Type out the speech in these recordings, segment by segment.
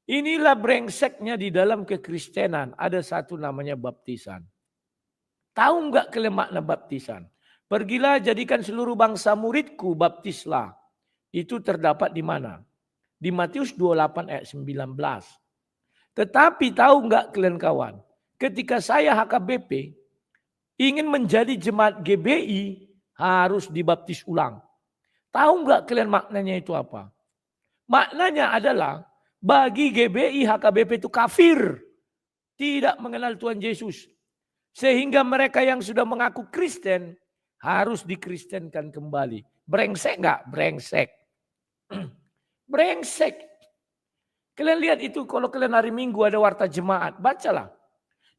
Inilah brengseknya di dalam kekristenan. Ada satu namanya baptisan. Tahu nggak kalian makna baptisan? Pergilah jadikan seluruh bangsa muridku, baptislah. Itu terdapat di mana? Di Matius 28 ayat 19. Tetapi tahu nggak kalian kawan? Ketika saya HKBP ingin menjadi jemaat GBI harus dibaptis ulang. Tahu nggak kalian maknanya itu apa? Maknanya adalah bagi GBI HKBP itu kafir. Tidak mengenal Tuhan Yesus. Sehingga mereka yang sudah mengaku Kristen harus dikristenkan kembali. Brengsek nggak? Brengsek. Brengsek. Kalian lihat itu kalau kalian hari Minggu ada warta jemaat. Bacalah.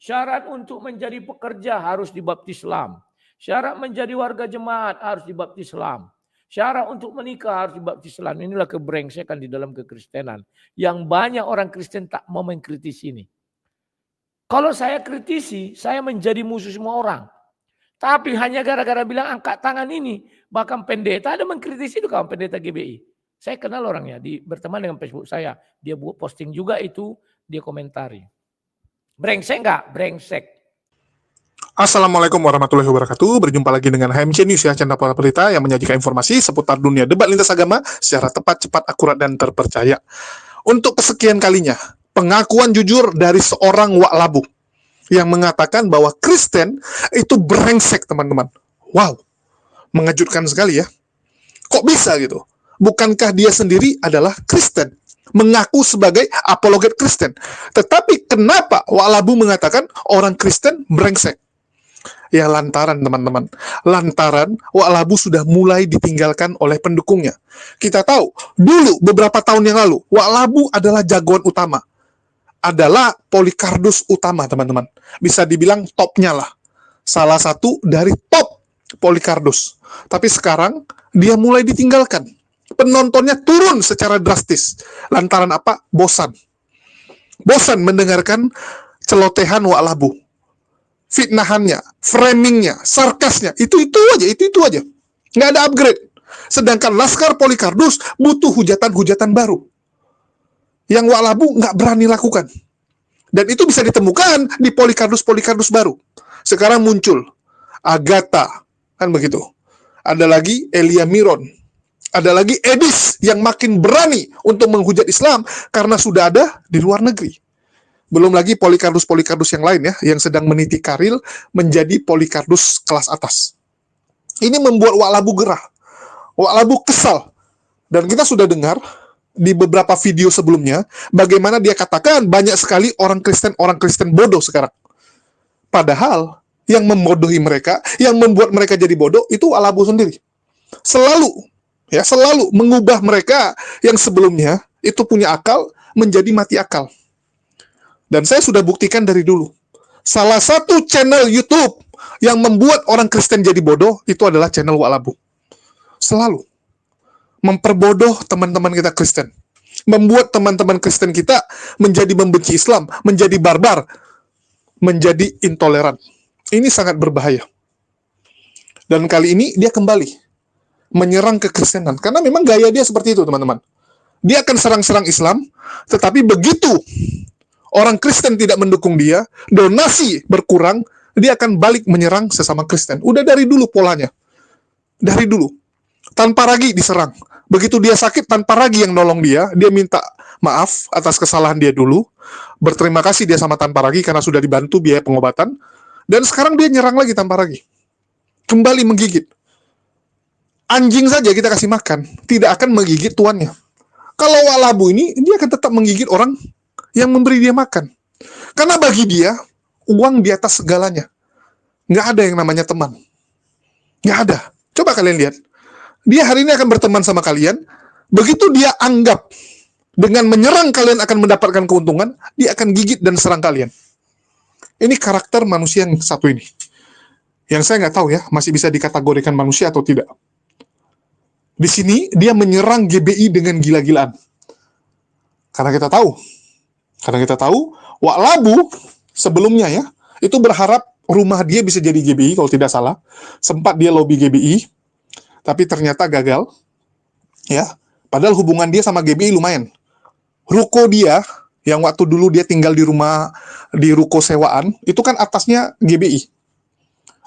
Syarat untuk menjadi pekerja harus dibaptis Islam. Syarat menjadi warga jemaat harus dibaptis Islam. Syarat untuk menikah harus dibaptis Islam. Inilah kebrengsekan di dalam kekristenan. Yang banyak orang Kristen tak mau mengkritisi ini. Kalau saya kritisi, saya menjadi musuh semua orang. Tapi hanya gara-gara bilang angkat tangan ini. Bahkan pendeta ada mengkritisi itu kawan pendeta GBI. Saya kenal orangnya, berteman dengan Facebook saya. Dia buat posting juga itu, dia komentari. Brengsek enggak? Brengsek. Assalamualaikum warahmatullahi wabarakatuh. Berjumpa lagi dengan HMC News ya, channel para berita yang menyajikan informasi seputar dunia debat lintas agama secara tepat, cepat, akurat, dan terpercaya. Untuk kesekian kalinya, pengakuan jujur dari seorang waklabu yang mengatakan bahwa Kristen itu brengsek, teman-teman. Wow, mengejutkan sekali ya. Kok bisa gitu? Bukankah dia sendiri adalah Kristen? Mengaku sebagai apologet Kristen. Tetapi kenapa waklabu mengatakan orang Kristen brengsek? Ya lantaran teman-teman, lantaran waklabu sudah mulai ditinggalkan oleh pendukungnya. Kita tahu, dulu beberapa tahun yang lalu, waklabu adalah jagoan utama. Adalah Polycardos utama teman-teman. Bisa dibilang topnya lah. Salah satu dari top Polycardos. Tapi sekarang dia mulai ditinggalkan. Penontonnya turun secara drastis. Lantaran apa? Bosan. Bosan mendengarkan celotehan waklabu. Fitnahannya, framingnya, sarkasnya, itu aja. Nggak ada upgrade. Sedangkan Laskar Polycardos butuh hujatan-hujatan baru. Yang waklabu nggak berani lakukan. Dan itu bisa ditemukan di Polycardos baru. Sekarang muncul Agatha, kan begitu. Ada lagi Elia Miron. Ada lagi Edis yang makin berani untuk menghujat Islam karena sudah ada di luar negeri. Belum lagi Polycardos yang lain ya, yang sedang meniti karir menjadi Polycardos kelas atas. Ini membuat waklabu gerah. Waklabu kesal. Dan kita sudah dengar di beberapa video sebelumnya, bagaimana dia katakan banyak sekali orang Kristen bodoh sekarang. Padahal, yang membodohi mereka, yang membuat mereka jadi bodoh, itu waklabu sendiri. Selalu mengubah mereka yang sebelumnya itu punya akal, menjadi mati akal. Dan saya sudah buktikan dari dulu. Salah satu channel YouTube yang membuat orang Kristen jadi bodoh, itu adalah channel waklabu. Selalu memperbodoh teman-teman kita Kristen. Membuat teman-teman Kristen kita menjadi membenci Islam, menjadi barbar, menjadi intoleran. Ini sangat berbahaya. Dan kali ini dia kembali menyerang kekristenan. Karena memang gaya dia seperti itu, teman-teman. Dia akan serang-serang Islam, tetapi begitu orang Kristen tidak mendukung dia, donasi berkurang, dia akan balik menyerang sesama Kristen. Udah dari dulu polanya. Dari dulu. Tanpa ragu diserang. Begitu dia sakit, tanpa ragu yang nolong dia minta maaf atas kesalahan dia dulu, berterima kasih dia sama tanpa ragu karena sudah dibantu biaya pengobatan, dan sekarang dia nyerang lagi tanpa ragu. Kembali menggigit. Anjing saja kita kasih makan, tidak akan menggigit tuannya. Kalau waklabu ini, dia akan tetap menggigit orang yang memberi dia makan. Karena bagi dia, uang di atas segalanya. Nggak ada yang namanya teman. Nggak ada. Coba kalian lihat. Dia hari ini akan berteman sama kalian. Begitu dia anggap dengan menyerang kalian akan mendapatkan keuntungan, dia akan gigit dan serang kalian. Ini karakter manusia yang satu ini. Yang saya nggak tahu ya, masih bisa dikategorikan manusia atau tidak. Di sini, dia menyerang GBI dengan gila-gilaan. Karena kita tahu, waklabu sebelumnya ya, itu berharap rumah dia bisa jadi GBI kalau tidak salah. Sempat dia lobby GBI, tapi ternyata gagal. Ya, padahal hubungan dia sama GBI lumayan. Ruko dia Yang waktu dulu dia tinggal di rumah, di ruko sewaan, itu kan atasnya GBI.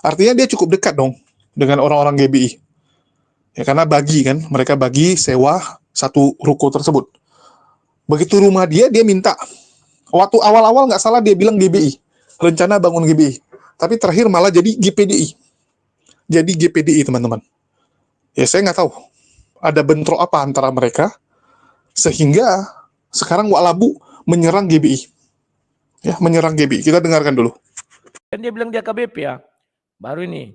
Artinya dia cukup dekat dong dengan orang-orang GBI. Ya karena bagi kan, mereka bagi sewa satu ruko tersebut. Begitu rumah dia, dia minta. Waktu awal-awal nggak salah dia bilang GBI. Rencana bangun GBI. Tapi terakhir malah jadi GPDI. Jadi GPDI teman-teman. Ya saya nggak tahu. Ada bentrok apa antara mereka. Sehingga sekarang Wak Labu menyerang GBI. Ya, menyerang GBI. Kita dengarkan dulu. Kan dia bilang dia KBP ya. Baru ini.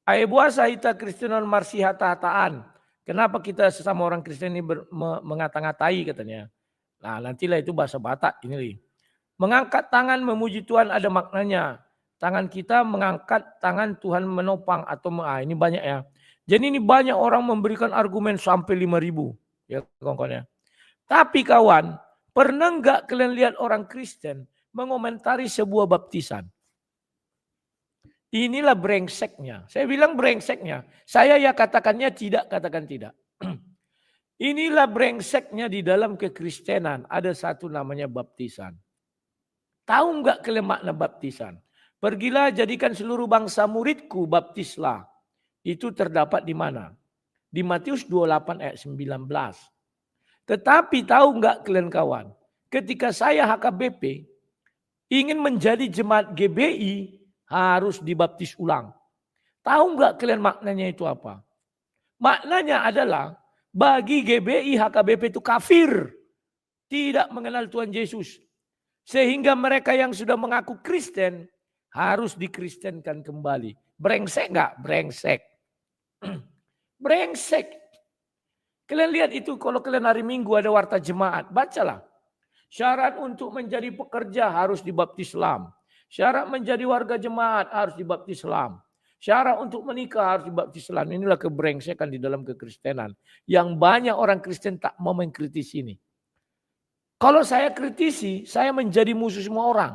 Ae buasa ita Kristenon marsihata-hataan. Kenapa kita sesama orang Kristen ini mengata-ngatai katanya. Nah nantilah itu bahasa Batak ini. Mengangkat tangan memuji Tuhan ada maknanya. Tangan kita mengangkat tangan Tuhan menopang atau ini banyak ya. Jadi ini banyak orang memberikan argumen sampai 5.000 ya kawan-kawan ya. Tapi kawan, pernah nggak kalian lihat orang Kristen mengomentari sebuah baptisan? Inilah brengseknya. Saya bilang brengseknya. Saya ya katakannya tidak, katakan tidak. Inilah brengseknya di dalam kekristenan. Ada satu namanya baptisan. Tahu nggak kalian makna baptisan? Pergilah jadikan seluruh bangsa muridku, baptislah. Itu terdapat di mana? Di Matius 28 ayat 19. Tetapi tahu nggak kalian kawan? Ketika saya HKBP ingin menjadi jemaat GBI, harus dibaptis ulang. Tahu nggak kalian maknanya itu apa? Maknanya adalah bagi GBI HKBP itu kafir. Tidak mengenal Tuhan Yesus. Sehingga mereka yang sudah mengaku Kristen harus dikristenkan kembali. Brengsek nggak? Brengsek. Brengsek. Kalian lihat itu kalau kalian hari Minggu ada warta jemaat. Bacalah. Syarat untuk menjadi pekerja harus dibaptis Islam. Syarat menjadi warga jemaat harus dibaptis Islam. Syarat untuk menikah harus dibaptis Islam. Inilah kebrengsekan di dalam kekristenan. Yang banyak orang Kristen tak mau mengkritisi ini. Kalau saya kritisi, saya menjadi musuh semua orang.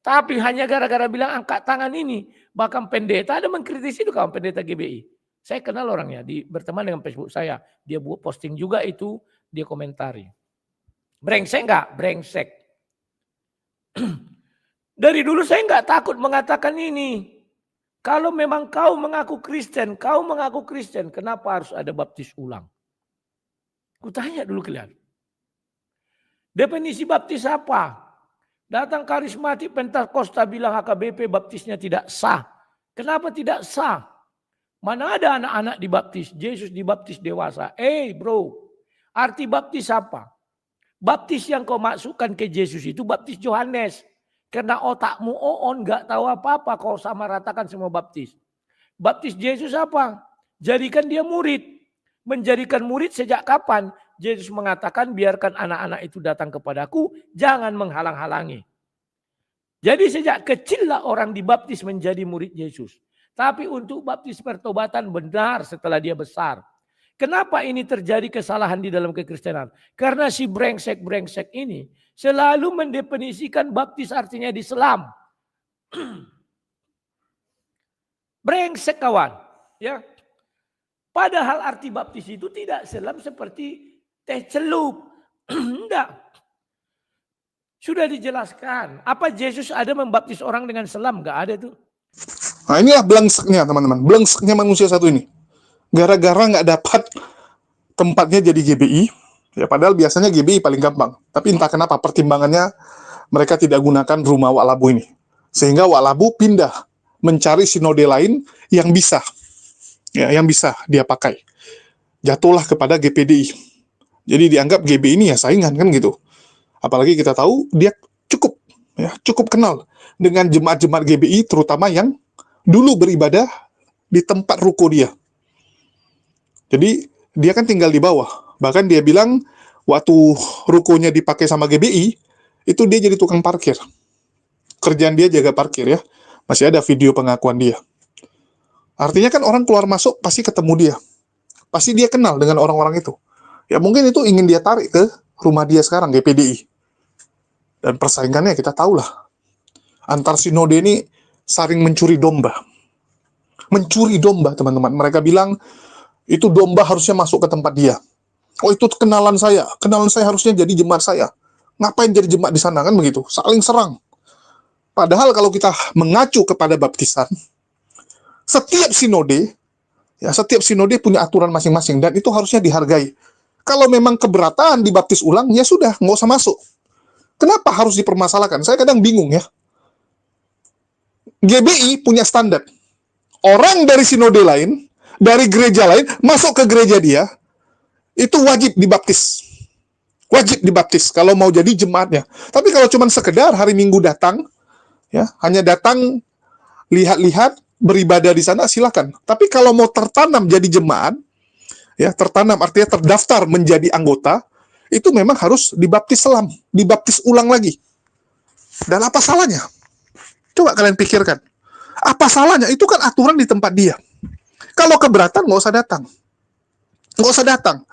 Tapi hanya gara-gara bilang angkat tangan ini. Bahkan pendeta ada mengkritisi itu kawan pendeta GBI. Saya kenal orangnya, berteman dengan Facebook saya. Dia buat posting juga itu, dia komentari. Brengsek enggak? Brengsek. Dari dulu saya enggak takut mengatakan ini. Kalau memang kau mengaku Kristen, kenapa harus ada baptis ulang? Kutanya dulu kalian. Definisi baptis apa? Datang karismatik Pentakosta bilang HKBP baptisnya tidak sah. Kenapa tidak sah? Mana ada anak-anak dibaptis, Yesus dibaptis dewasa. Bro, arti baptis apa? Baptis yang kau masukkan ke Yesus itu baptis Yohanes. Karena otakmu nggak tahu apa-apa, kau sama ratakan semua baptis. Baptis Yesus apa? Jadikan dia murid. Menjadikan murid sejak kapan? Yesus mengatakan biarkan anak-anak itu datang kepadaku, jangan menghalang-halangi. Jadi sejak kecillah orang dibaptis menjadi murid Yesus. Tapi untuk baptis pertobatan benar setelah dia besar. Kenapa ini terjadi kesalahan di dalam kekristenan? Karena si brengsek-brengsek ini selalu mendefinisikan baptis artinya diselam. Brengsek kawan. Ya. Padahal arti baptis itu tidak selam seperti teh celup. Enggak. Sudah dijelaskan. Apa Yesus ada membaptis orang dengan selam? Enggak ada tuh. Nah inilah belengseknya teman-teman. Belengseknya manusia satu ini. Gara-gara nggak dapat tempatnya jadi GBI. Ya padahal biasanya GBI paling gampang. Tapi entah kenapa pertimbangannya mereka tidak gunakan rumah Wak Labu ini. Sehingga Wak Labu pindah mencari sinode lain yang bisa. Ya, yang bisa dia pakai. Jatuhlah kepada GPDI. Jadi dianggap GBI ini ya saingan kan gitu. Apalagi kita tahu dia cukup kenal dengan jemaat-jemaat GBI terutama yang dulu beribadah di tempat ruko dia. Jadi dia kan tinggal di bawah. Bahkan dia bilang waktu rukonya dipakai sama GBI, itu dia jadi tukang parkir. Kerjaan dia jaga parkir ya. Masih ada video pengakuan dia. Artinya kan orang keluar masuk pasti ketemu dia. Pasti dia kenal dengan orang-orang itu. Ya mungkin itu ingin dia tarik ke rumah dia sekarang, GPDI. Dan persaingannya kita tahulah. Antar sinode ini saling mencuri domba. Mencuri domba teman-teman. Mereka bilang itu domba harusnya masuk ke tempat dia. Oh itu kenalan saya harusnya jadi jemaat saya. Ngapain jadi jemaat di sana kan begitu? Saling serang. Padahal kalau kita mengacu kepada baptisan, setiap sinode, ya setiap sinode punya aturan masing-masing dan itu harusnya dihargai. Kalau memang keberatan dibaptis ulang, ya sudah, nggak usah masuk. Kenapa harus dipermasalahkan? Saya kadang bingung ya. GBI punya standar. Orang dari sinode lain, dari gereja lain, masuk ke gereja dia, itu wajib dibaptis. Wajib dibaptis kalau mau jadi jemaatnya. Tapi kalau cuma sekedar hari Minggu datang, ya hanya datang lihat-lihat beribadah di sana, silakan. Tapi kalau mau tertanam jadi jemaat, ya tertanam artinya terdaftar menjadi anggota, itu memang harus dibaptis selam, dibaptis ulang lagi. Dan apa salahnya? Coba kalian pikirkan. Apa salahnya? Itu kan aturan di tempat dia. Kalau keberatan nggak usah datang. Nggak usah datang.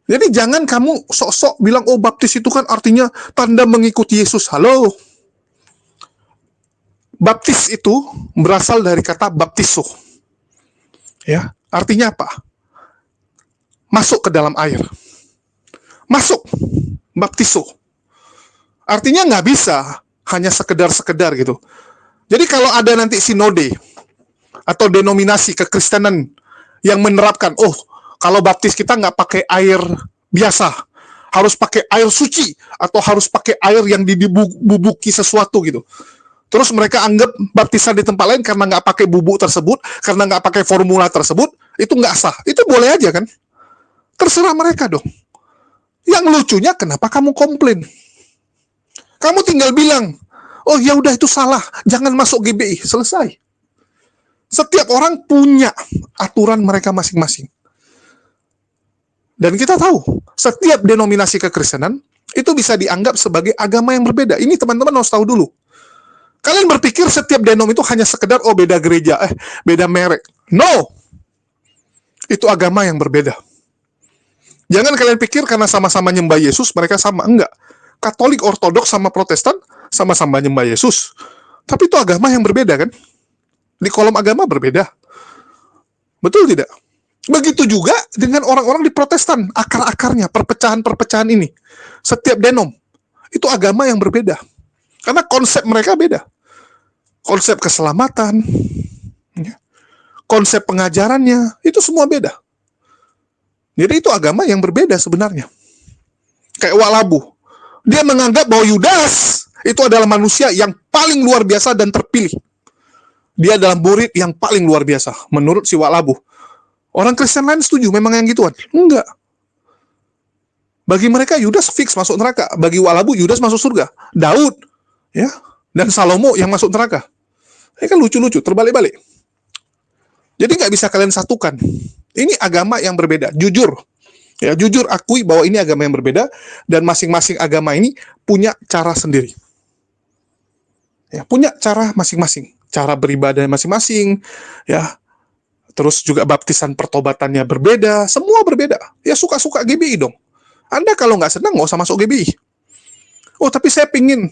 Jadi jangan kamu sok-sok bilang, oh baptis itu kan artinya tanda mengikuti Yesus. Halo. Baptis itu berasal dari kata baptiso. Ya, artinya apa? Masuk ke dalam air. Masuk. Baptiso. Artinya nggak bisa hanya sekedar-sekedar gitu. Jadi kalau ada nanti sinode atau denominasi kekristenan yang menerapkan, oh kalau baptis kita nggak pakai air biasa, harus pakai air suci atau harus pakai air yang dibubuki sesuatu gitu. Terus mereka anggap baptisan di tempat lain karena nggak pakai bubuk tersebut, karena nggak pakai formula tersebut, itu nggak sah. Itu boleh aja kan? Terserah mereka dong. Yang lucunya kenapa kamu komplain? Kamu tinggal bilang, oh ya udah itu salah, jangan masuk GBI, selesai. Setiap orang punya aturan mereka masing-masing. Dan kita tahu, setiap denominasi kekristenan itu bisa dianggap sebagai agama yang berbeda. Ini teman-teman harus tahu dulu. Kalian berpikir setiap denom itu hanya sekedar, oh beda gereja, beda merek. No! Itu agama yang berbeda. Jangan kalian pikir karena sama-sama nyembah Yesus, mereka sama. Enggak. Katolik, Ortodoks, sama Protestan, sama-sama nyembah Yesus. Tapi itu agama yang berbeda kan? Di kolom agama berbeda. Betul tidak? Begitu juga dengan orang-orang di Protestan, akar-akarnya, perpecahan-perpecahan ini. Setiap denom, itu agama yang berbeda. Karena konsep mereka beda. Konsep keselamatan, konsep pengajarannya, itu semua beda. Jadi itu agama yang berbeda sebenarnya. Kayak Wak Labu. Dia menganggap bahwa Yudas itu adalah manusia yang paling luar biasa dan terpilih. Dia adalah murid yang paling luar biasa, menurut si Wak Labu. Orang Kristen lain setuju memang yang gituan? Enggak. Bagi mereka Yudas fix masuk neraka. Bagi Wak Labu Yudas masuk surga. Daud, ya, dan Salomo yang masuk neraka. Ini kan lucu-lucu, terbalik-balik. Jadi nggak bisa kalian satukan. Ini agama yang berbeda. Jujur, ya jujur akui bahwa ini agama yang berbeda dan masing-masing agama ini punya cara sendiri. Ya, punya cara masing-masing, cara beribadah masing-masing, ya. Terus juga baptisan pertobatannya berbeda, semua berbeda. Ya suka-suka GBI dong. Anda kalau nggak senang nggak usah masuk GBI. Oh tapi saya pingin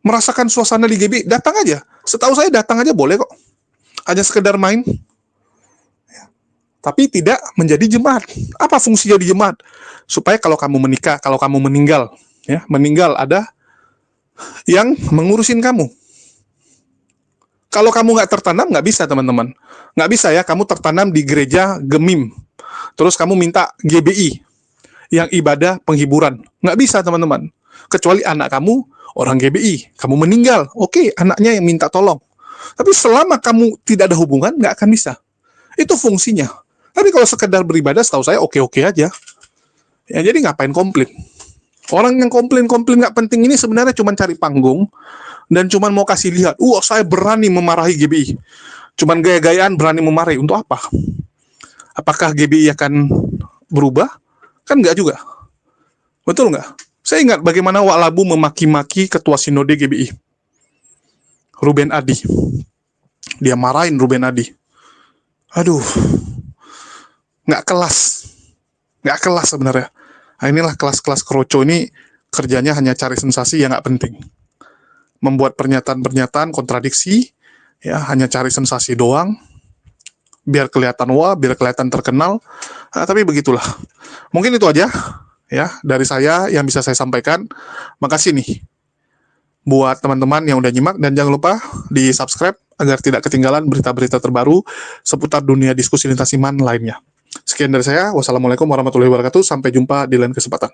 merasakan suasana di GBI, datang aja. Setahu saya datang aja boleh kok. Hanya sekedar main. Tapi tidak menjadi jemaat. Apa fungsinya di jemaat? Supaya kalau kamu menikah, kalau kamu meninggal, ya meninggal ada yang mengurusin kamu. Kalau kamu nggak tertanam, nggak bisa teman-teman. Nggak bisa ya, kamu tertanam di gereja Gemim. Terus kamu minta GBI, yang ibadah penghiburan. Nggak bisa teman-teman. Kecuali anak kamu orang GBI. Kamu meninggal, oke, anaknya yang minta tolong. Tapi selama kamu tidak ada hubungan, nggak akan bisa. Itu fungsinya. Tapi kalau sekedar beribadah, setahu saya oke-oke aja. Ya jadi ngapain komplain? Orang yang komplain-komplain nggak penting ini sebenarnya cuma cari panggung, dan cuman mau kasih lihat, saya berani memarahi GBI. Cuman gaya-gayaan berani memarahi. Untuk apa? Apakah GBI akan berubah? Kan enggak juga. Betul nggak? Saya ingat bagaimana Wak Labu memaki-maki ketua sinode GBI. Ruben Adi. Dia marahin Ruben Adi. Aduh. Nggak kelas. Nggak kelas sebenarnya. Nah, inilah kelas-kelas keroco ini kerjanya hanya cari sensasi yang nggak penting. Membuat pernyataan-pernyataan kontradiksi, ya hanya cari sensasi doang, biar kelihatan biar kelihatan terkenal. Nah, tapi begitulah. Mungkin itu aja Ya, dari saya yang bisa saya sampaikan. Makasih nih buat teman-teman yang udah nyimak, dan jangan lupa di subscribe agar tidak ketinggalan berita-berita terbaru seputar dunia diskusi lintas iman lainnya. Sekian dari saya. Wassalamualaikum warahmatullahi wabarakatuh. Sampai jumpa di lain kesempatan.